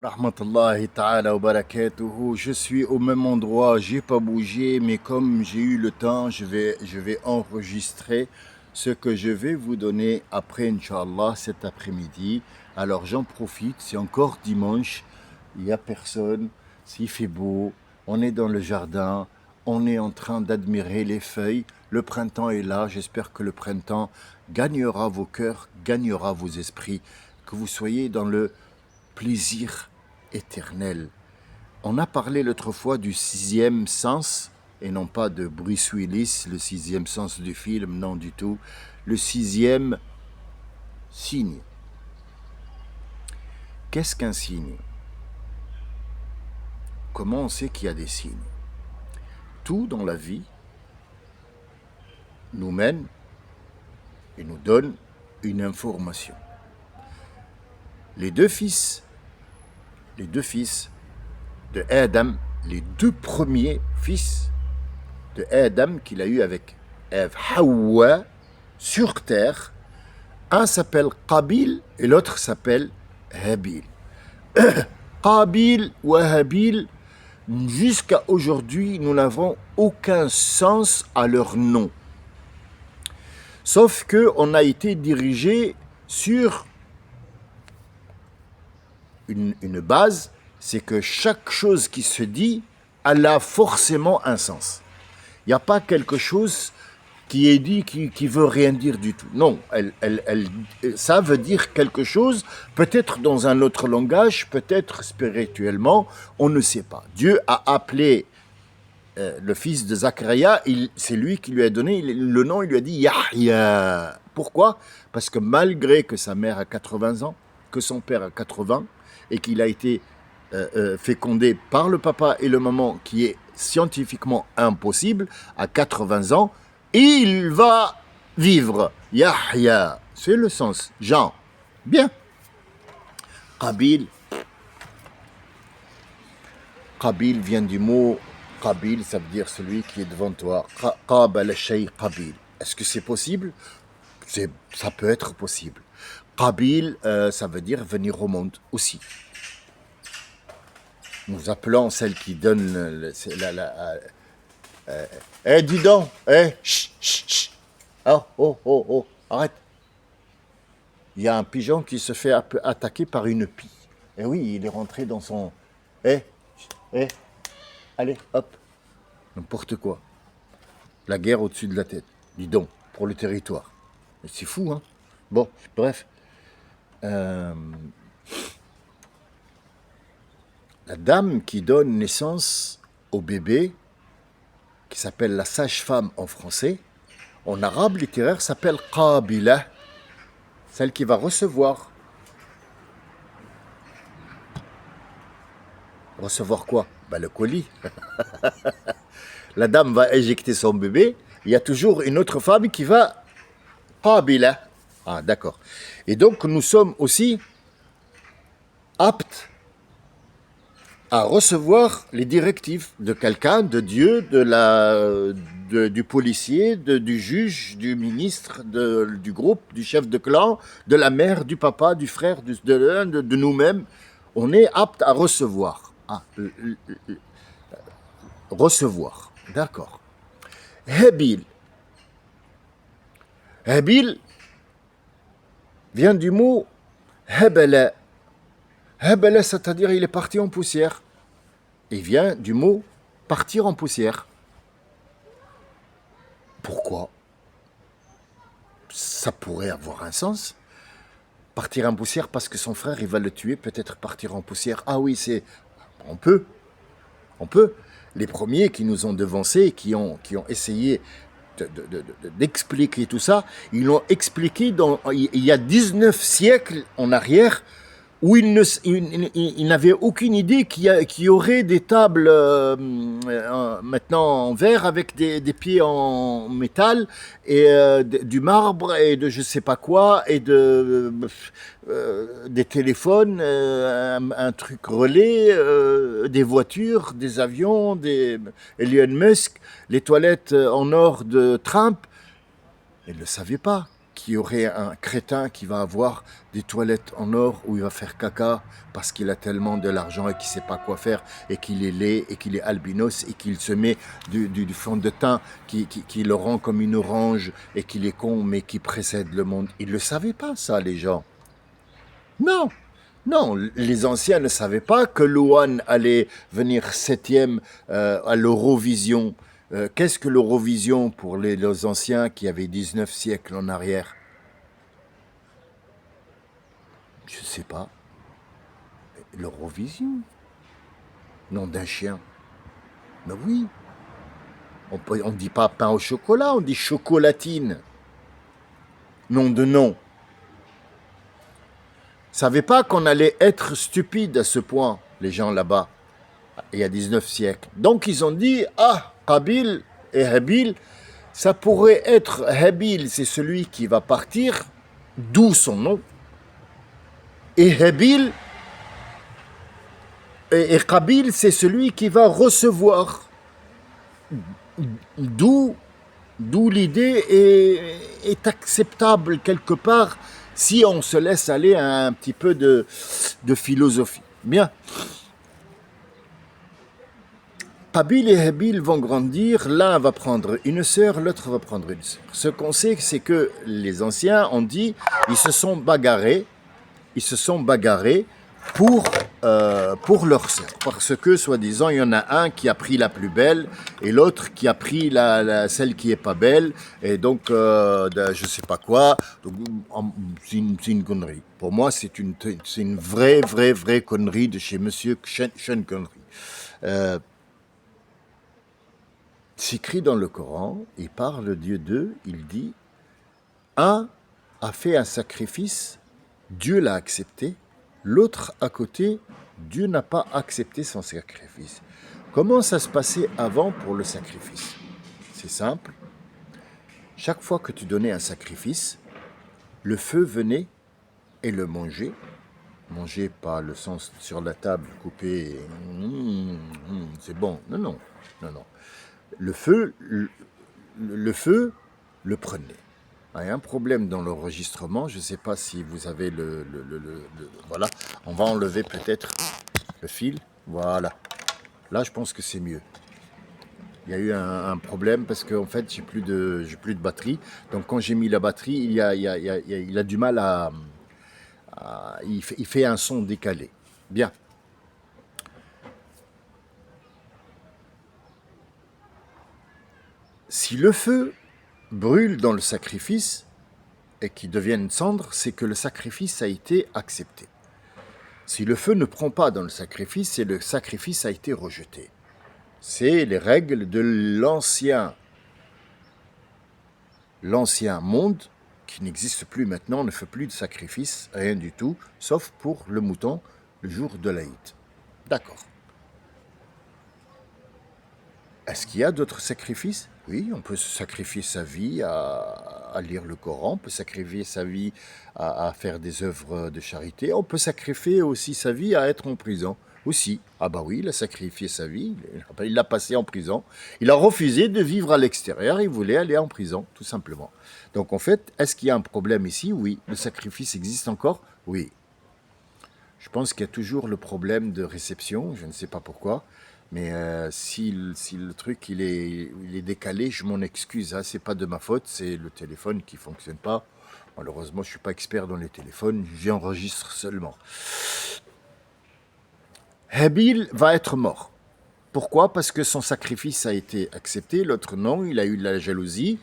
Rahmatullahi ta'ala wa barakatuhu. Je suis au même endroit, j'ai pas bougé, mais comme j'ai eu le temps, je vais enregistrer ce que je vais vous donner après, Inch'Allah, cet après-midi. Alors j'en profite, c'est encore dimanche, il n'y a personne, s'il fait beau, on est dans le jardin, on est en train d'admirer les feuilles, le printemps est là, j'espère que le printemps gagnera vos cœurs, gagnera vos esprits, que vous soyez dans le plaisir éternel. On a parlé l'autre fois du sixième sens, et non pas de Bruce Willis, le sixième sens du film, non du tout. Le sixième signe. Qu'est-ce qu'un signe? Comment on sait qu'il y a des signes? Tout dans la vie nous mène et nous donne une information. Les deux fils de Adam, les deux premiers fils de Adam qu'il a eu avec Ève, Hawa, sur terre, un s'appelle Qabil et l'autre s'appelle Habil. Qabil ou Habil, jusqu'à aujourd'hui, nous n'avons aucun sens à leur nom. Sauf qu'on a été dirigé sur une base, c'est que chaque chose qui se dit, elle a forcément un sens. Il n'y a pas quelque chose qui est dit qui veut rien dire du tout. Non, ça veut dire quelque chose, peut-être dans un autre langage, peut-être spirituellement, on ne sait pas. Dieu a appelé le fils de Zacharia, c'est lui qui lui a donné le nom, il lui a dit Yahya. Pourquoi? Parce que malgré que sa mère a 80 ans, que son père a 80, et qu'il a été fécondé par le papa et le maman, qui est scientifiquement impossible, à 80 ans, il va vivre. Yahya, c'est le sens. Jean. Bien. Qabil. Qabil vient du mot Qabil, ça veut dire celui qui est devant toi. Qabal shay Qabil. Est-ce que c'est possible? Ça peut être possible. Qabil, ça veut dire venir au monde aussi. Nous appelons celle qui donne dis donc, chut, chut, chut. Oh, oh, oh, oh, arrête. Il y a un pigeon qui se fait attaquer par une pie. Et oui, il est rentré dans son... Eh, allez, hop. N'importe quoi. La guerre au-dessus de la tête. Dis donc, pour le territoire. C'est fou, hein. Bon, bref. La dame qui donne naissance au bébé, qui s'appelle la sage-femme en français, en arabe littéraire s'appelle Qabila, celle qui va recevoir. Recevoir quoi? Le colis. La dame va éjecter son bébé, il y a toujours une autre femme qui va Qabila. Ah, d'accord. Et donc, nous sommes aussi aptes à recevoir les directives de quelqu'un, de Dieu, du policier, du juge, du ministre, du groupe, du chef de clan, de la mère, du papa, du frère, de nous-mêmes. On est apte à recevoir. Recevoir, d'accord. Habil. Habil vient du mot habala. Habala, c'est-à-dire il est parti en poussière. Il vient du mot partir en poussière. Pourquoi? Ça pourrait avoir un sens. Partir en poussière parce que son frère, il va le tuer, peut-être partir en poussière. Ah oui, on peut. Les premiers qui nous ont devancés, qui ont essayé d'expliquer tout ça, ils l'ont expliqué il y a 19 siècles en arrière, où ils n'avaient aucune idée qu'il y aurait des tables maintenant en verre avec des pieds en métal et du marbre et de je sais pas quoi et des téléphones, un truc relais, des voitures, des avions, Elon Musk, les toilettes en or de Trump. Ils ne le savaient pas. qu'il y aurait un crétin qui va avoir des toilettes en or où il va faire caca parce qu'il a tellement de l'argent et qu'il ne sait pas quoi faire et qu'il est laid et qu'il est albinos et qu'il se met du fond de teint qui le rend comme une orange et qu'il est con mais qui précède le monde. Ils ne le savaient pas ça, les gens. Non, non, les anciens ne savaient pas que Louane allait venir 7e à l'Eurovision. Qu'est-ce que l'Eurovision pour les anciens qui avaient 19 siècles en arrière? Je ne sais pas. L'Eurovision? Nom d'un chien. Mais oui. On ne dit pas pain au chocolat, on dit chocolatine. Nom de nom. Ils ne savaient pas qu'on allait être stupide à ce point, les gens là-bas, il y a 19 siècles. Donc ils ont dit, ah, Qabil et Habil, ça pourrait être Habil, c'est celui qui va partir, d'où son nom, et Habil, et Qabil, c'est celui qui va recevoir, d'où l'idée est acceptable quelque part, si on se laisse aller à un petit peu de philosophie. Bien. Qabil et Habil vont grandir, l'un va prendre une sœur, l'autre va prendre une sœur. Ce qu'on sait, c'est que les anciens ont dit, ils se sont bagarrés pour leur sœur. Parce que, soi-disant, il y en a un qui a pris la plus belle et l'autre qui a pris celle qui est pas belle. Et donc, je sais pas quoi. C'est une connerie. Pour moi, c'est une vraie connerie de chez Monsieur Sean Connery. C'est écrit dans le Coran, il parle Dieu d'eux, il dit, un a fait un sacrifice, Dieu l'a accepté, l'autre à côté, Dieu n'a pas accepté son sacrifice. Comment ça se passait avant pour le sacrifice? C'est simple. Chaque fois que tu donnais un sacrifice, le feu venait et le mangeait. Manger, pas le sens sur la table, coupé, c'est bon. Non. Le feu le prenait. Il y a un problème dans l'enregistrement, je ne sais pas si vous avez voilà, on va enlever peut-être le fil, voilà. Là, je pense que c'est mieux. Il y a eu un problème parce qu'en fait, j'ai plus de batterie. Donc, quand j'ai mis la batterie, il a du mal il fait un son décalé. Bien. Si le feu brûle dans le sacrifice et qu'il devienne cendre, c'est que le sacrifice a été accepté. Si le feu ne prend pas dans le sacrifice, c'est que le sacrifice a été rejeté. C'est les règles de l'ancien monde qui n'existe plus maintenant, ne fait plus de sacrifice, rien du tout, sauf pour le mouton le jour de l'Aïd. D'accord. Est-ce qu'il y a d'autres sacrifices? Oui, on peut sacrifier sa vie à lire le Coran, on peut sacrifier sa vie à faire des œuvres de charité, on peut sacrifier aussi sa vie à être en prison. Aussi. Ah bah oui, il a sacrifié sa vie, il l'a passé en prison. Il a refusé de vivre à l'extérieur, il voulait aller en prison, tout simplement. Donc en fait, est-ce qu'il y a un problème ici? Oui. Le sacrifice existe encore? Oui. Je pense qu'il y a toujours le problème de réception, je ne sais pas pourquoi. Mais si le truc il est décalé, je m'en excuse. Hein, c'est pas de ma faute, c'est le téléphone qui fonctionne pas. Malheureusement, je suis pas expert dans les téléphones, j'enregistre seulement. Habil va être mort. Pourquoi? Parce que son sacrifice a été accepté, l'autre non, il a eu de la jalousie.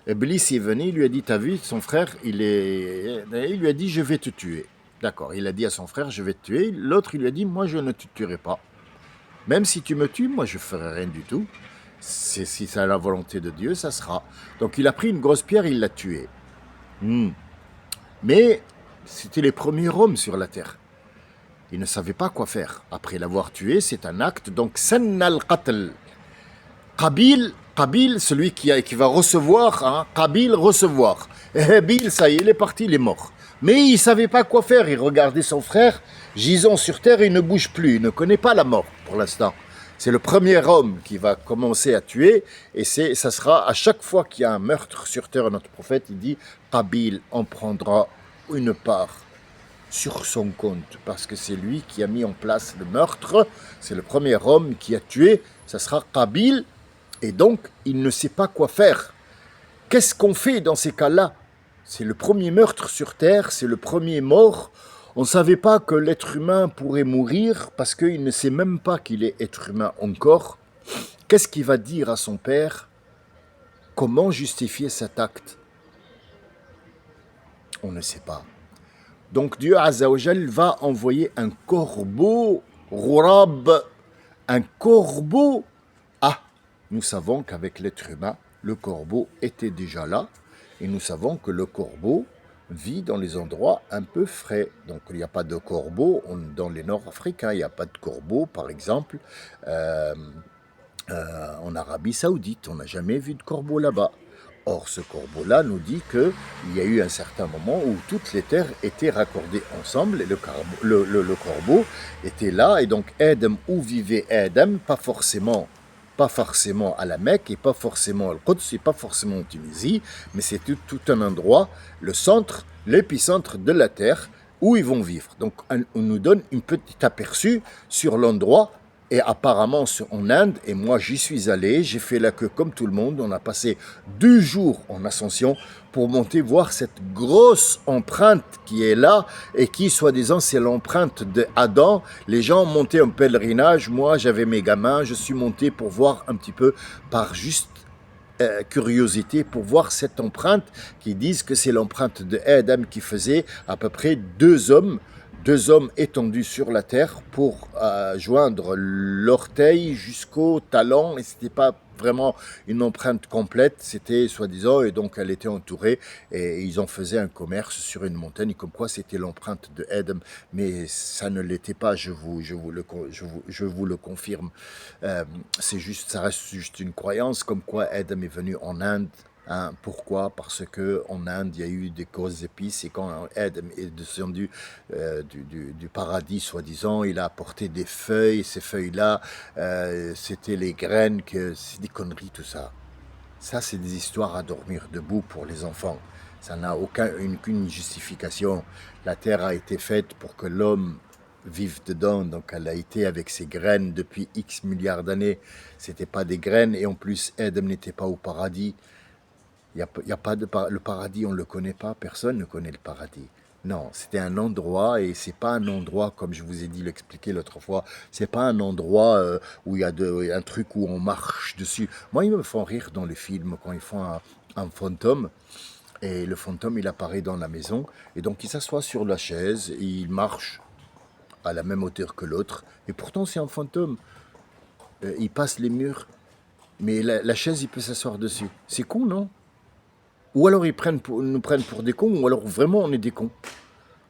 Iblis est venu, il lui a dit, t'as vu, son frère, il lui a dit, je vais te tuer. D'accord, il a dit à son frère, je vais te tuer. L'autre, il lui a dit, moi, je ne te tuerai pas. Même si tu me tues, moi, je ne ferai rien du tout. Si c'est la volonté de Dieu, ça sera. Donc, il a pris une grosse pierre, il l'a tué. Mais c'était les premiers hommes sur la terre. Ils ne savaient pas quoi faire. Après l'avoir tué, c'est un acte. Donc, sanna al-qatl. Qabil, celui qui va recevoir, hein, Qabil, recevoir. Et Habil, ça y est, il est parti, il est mort. Mais il ne savait pas quoi faire. Il regardait son frère, gisant sur terre, il ne bouge plus. Il ne connaît pas la mort pour l'instant. C'est le premier homme qui va commencer à tuer, et ça sera à chaque fois qu'il y a un meurtre sur terre, notre prophète, il dit, Qabil en prendra une part sur son compte, parce que c'est lui qui a mis en place le meurtre, c'est le premier homme qui a tué, ça sera Qabil, et donc il ne sait pas quoi faire. Qu'est-ce qu'on fait dans ces cas-là? C'est le premier meurtre sur terre, c'est le premier mort. On ne savait pas que l'être humain pourrait mourir parce qu'il ne sait même pas qu'il est être humain encore. Qu'est-ce qu'il va dire à son père? Comment justifier cet acte? On ne sait pas. Donc Dieu Azza wa Jal va envoyer un corbeau, Rourab, un corbeau. Ah, nous savons qu'avec l'être humain, le corbeau était déjà là, et nous savons que le corbeau vit dans les endroits un peu frais. Donc il n'y a pas de corbeau dans les Nord-Africains, il n'y a pas de corbeau, par exemple, en Arabie Saoudite. On n'a jamais vu de corbeau là-bas. Or, ce corbeau-là nous dit qu'il y a eu un certain moment où toutes les terres étaient raccordées ensemble, et le corbeau était là, et donc Adam, où vivait Adam, pas forcément à la Mecque, et pas forcément à Al-Quds, et pas forcément en Tunisie, mais c'est tout un endroit, le centre, l'épicentre de la terre, où ils vont vivre. Donc on nous donne un petit aperçu sur l'endroit. Et apparemment en Inde, et moi j'y suis allé, j'ai fait la queue comme tout le monde, on a passé 2 jours en ascension pour monter voir cette grosse empreinte qui est là, et qui soi-disant c'est l'empreinte d'Adam. Les gens montaient en pèlerinage, moi j'avais mes gamins, je suis monté pour voir un petit peu par juste curiosité, pour voir cette empreinte qui disent que c'est l'empreinte d'Adam qui faisait à peu près 2 hommes étendus sur la terre pour joindre l'orteil jusqu'au talon, et c'était pas vraiment une empreinte complète, c'était soi-disant, et donc elle était entourée, et ils en faisaient un commerce sur une montagne, comme quoi c'était l'empreinte de Adam, mais ça ne l'était pas, je vous le confirme. C'est juste, ça reste juste une croyance, comme quoi Adam est venu en Inde. Hein, pourquoi? Parce qu'en Inde, il y a eu des grosses épices, et quand Adam est descendu du paradis, soi-disant, il a apporté des feuilles, et ces feuilles-là, c'était les graines, c'est des conneries tout ça. Ça, c'est des histoires à dormir debout pour les enfants. Ça n'a aucune justification. La terre a été faite pour que l'homme vive dedans, donc elle a été avec ses graines depuis X milliards d'années. C'était pas des graines, et en plus, Adam n'était pas au paradis. Y a pas le paradis, on ne le connaît pas, personne ne connaît le paradis. Non, c'était un endroit, et c'est pas un endroit, comme je vous ai dit, l'expliquer l'autre fois, c'est pas un endroit où il y a un truc où on marche dessus. Moi, ils me font rire dans les films quand ils font un fantôme, et le fantôme, il apparaît dans la maison, et donc il s'assoit sur la chaise, et il marche à la même hauteur que l'autre, et pourtant c'est un fantôme. Il passe les murs, mais la chaise, il peut s'asseoir dessus. C'est con, non? Ou alors nous prennent pour des cons, ou alors vraiment on est des cons.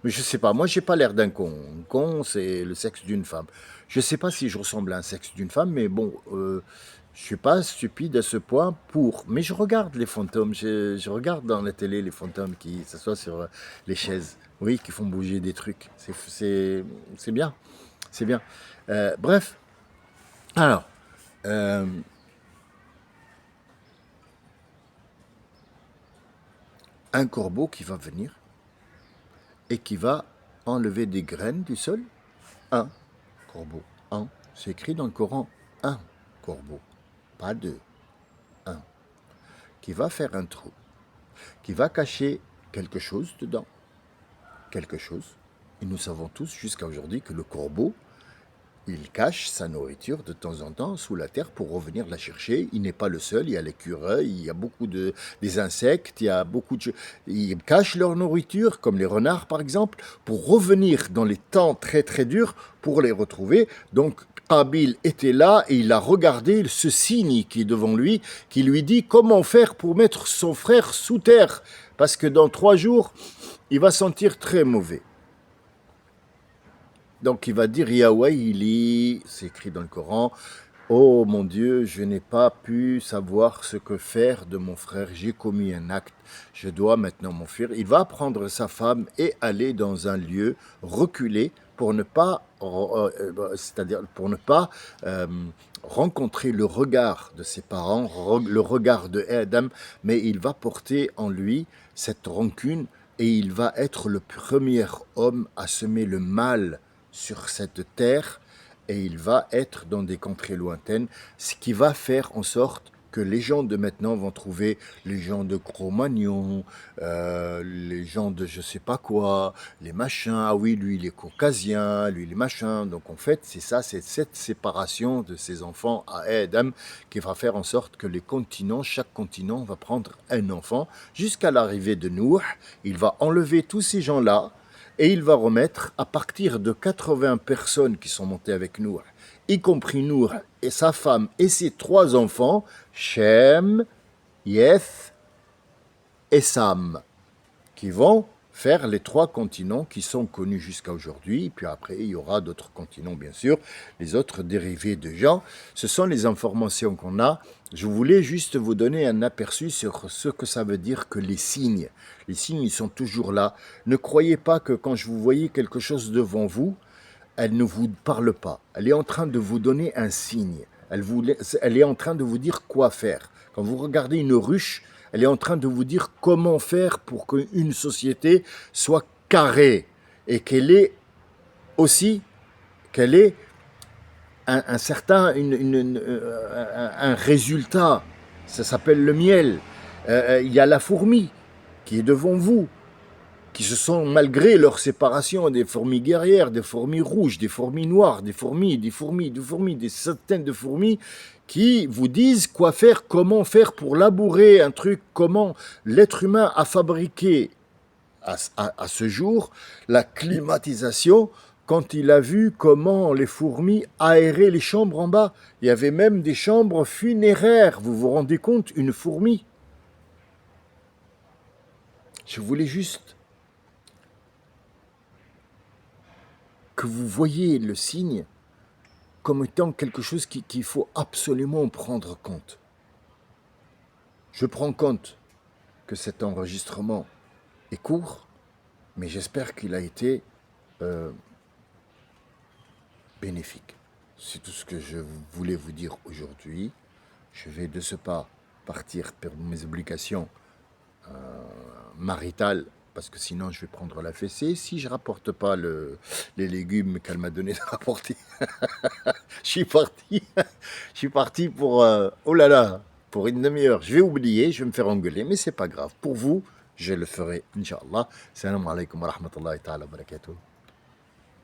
Mais je sais pas, moi j'ai pas l'air d'un con. Un con, c'est le sexe d'une femme. Je sais pas si je ressemble à un sexe d'une femme, mais bon, je suis pas stupide à ce point pour. Mais je regarde les fantômes, je regarde dans la télé les fantômes qui s'assoient sur les chaises, oui, qui font bouger des trucs. C'est bien, c'est bien. Bref, alors, un corbeau qui va venir et qui va enlever des graines du sol. Un corbeau. Un. C'est écrit dans le Coran. Un corbeau. Pas 2. Un. Qui va faire un trou. Qui va cacher quelque chose dedans. Quelque chose. Et nous savons tous jusqu'à aujourd'hui que le corbeau, il cache sa nourriture de temps en temps sous la terre pour revenir la chercher. Il n'est pas le seul, il y a l'écureuil, il y a beaucoup des insectes, il y a beaucoup de... Ils cachent leur nourriture, comme les renards par exemple, pour revenir dans les temps très très durs pour les retrouver. Donc Qabil était là, et il a regardé ce cygne qui est devant lui, qui lui dit comment faire pour mettre son frère sous terre, parce que dans 3 jours, il va sentir très mauvais. Donc il va dire Yahweh, c'est écrit dans le Coran, oh mon Dieu, je n'ai pas pu savoir ce que faire de mon frère, j'ai commis un acte, je dois maintenant m'enfuir. Il va prendre sa femme et aller dans un lieu reculé pour ne pas, c'est-à-dire pour ne pas rencontrer le regard de ses parents, le regard de Adam, mais il va porter en lui cette rancune et il va être le premier homme à semer le mal sur cette terre et il va être dans des contrées lointaines, ce qui va faire en sorte que les gens de maintenant vont trouver les gens de Cro-Magnon, les gens de je sais pas quoi, les machins, ah oui, lui il est caucasien, lui il est machin. Donc en fait, c'est ça, c'est cette séparation de ces enfants à Adam qui va faire en sorte que les continents, chaque continent va prendre un enfant jusqu'à l'arrivée de Nour. Il va enlever tous ces gens-là et il va remettre à partir de 80 personnes qui sont montées avec Nour, y compris Nour et sa femme et ses 3 enfants, Shem, Yeth et Sam, qui vont faire les 3 continents qui sont connus jusqu'à aujourd'hui. Puis après, il y aura d'autres continents, bien sûr, les autres dérivés de gens. Ce sont les informations qu'on a. Je voulais juste vous donner un aperçu sur ce que ça veut dire que les signes, ils sont toujours là. Ne croyez pas que quand je vous voyais quelque chose devant vous, elle ne vous parle pas. Elle est en train de vous donner un signe. Elle est en train de vous dire quoi faire. Quand vous regardez une ruche, elle est en train de vous dire comment faire pour qu'une société soit carrée et qu'elle ait aussi un certain un résultat. Ça s'appelle le miel. Il y a la fourmi qui est devant vous, qui se sont, malgré leur séparation, des fourmis guerrières, des fourmis rouges, des fourmis noires, des centaines de fourmis, qui vous disent quoi faire, comment faire pour labourer un truc, comment l'être humain a fabriqué à ce jour la climatisation quand il a vu comment les fourmis aéraient les chambres en bas. Il y avait même des chambres funéraires, vous vous rendez compte, une fourmi. Je voulais juste que vous voyez le signe comme étant quelque chose qu'il faut absolument prendre compte. Je prends compte que cet enregistrement est court, mais j'espère qu'il a été bénéfique. C'est tout ce que je voulais vous dire aujourd'hui. Je vais de ce pas partir pour mes obligations maritales, parce que sinon je vais prendre la fessée si je rapporte pas les légumes qu'elle m'a donné de rapporter. Je suis parti pour oh là là, pour une demi-heure. Je vais oublier, je vais me faire engueuler, mais c'est pas grave. Pour vous, je le ferai, Inch'Allah. Salam alaikum wa rahmatullahi ta'ala wa barakatuh.